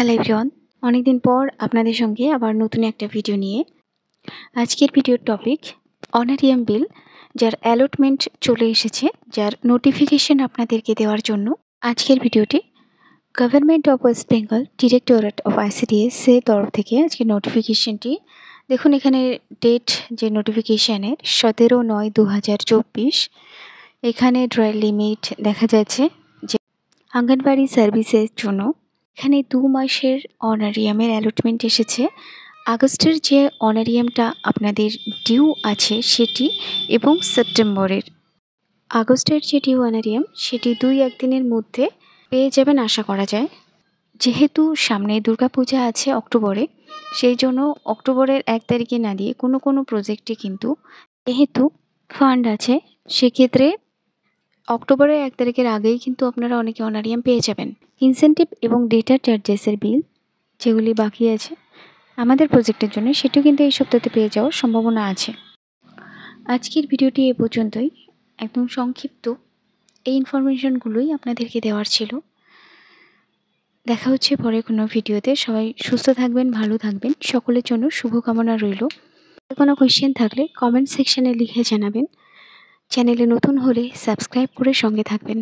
Hello everyone, অনেকদিন পর আপনাদের সঙ্গে আবার নতুন একটা ভিডিও নিয়ে। আজকের ভিডিওর টপিক অনারিয়াম বিল, যার অ্যালটমেন্ট চলে এসেছে, যার নোটিফিকেশন আপনাদেরকে দেওয়ার জন্য আজকের ভিডিওটি government of West Bengal directorate of ICDS এর তরফ থেকে আজকের নোটিফিকেশনটি দেখুন। এখানে ডেট যে নোটিফিকেশানের 17/9/2024। এখানে ড্রয়ার লিমিট দেখা যাচ্ছে যে আঙ্গনবাড়ি সার্ভিসের জন্য এখানে 2 মাসের অনারিয়ামের অ্যালটমেন্ট এসেছে। আগস্টের যে অনারিয়ামটা আপনাদের ডিউ আছে সেটি এবং সেপ্টেম্বরের আগস্টের যে ডিউ অনারিয়াম সেটি 2-1 দিনের মধ্যে পেয়ে যাবেন আশা করা যায়। যেহেতু সামনে দুর্গাপূজা আছে অক্টোবরে, সেই জন্য অক্টোবরের 1 তারিখে না দিয়ে কোনো প্রজেক্টে কিন্তু যেহেতু ফান্ড আছে, সেক্ষেত্রে অক্টোবরের 1 তারিখের আগেই কিন্তু আপনারা অনেকে অনারিয়াম পেয়ে যাবেন। ইনসেনটিভ এবং ডেটা চার্জেসের বিল যেগুলি বাকি আছে আমাদের প্রজেক্টের জন্য, সেটিও কিন্তু এই সপ্তাহে পেয়ে যাওয়ার সম্ভাবনা আছে। আজকের ভিডিওটি এ পর্যন্তই, একদম সংক্ষিপ্ত এই ইনফরমেশনগুলোই আপনাদেরকে দেওয়ার ছিল। দেখা হচ্ছে পরে কোনো ভিডিওতে। সবাই সুস্থ থাকবেন, ভালো থাকবেন, সকলের জন্য শুভকামনা রইল। কোনো কোয়েশ্চেন থাকলে কমেন্ট সেকশানে লিখে জানাবেন। চ্যানেলে নতুন হলে সাবস্ক্রাইব করে সঙ্গে থাকবেন।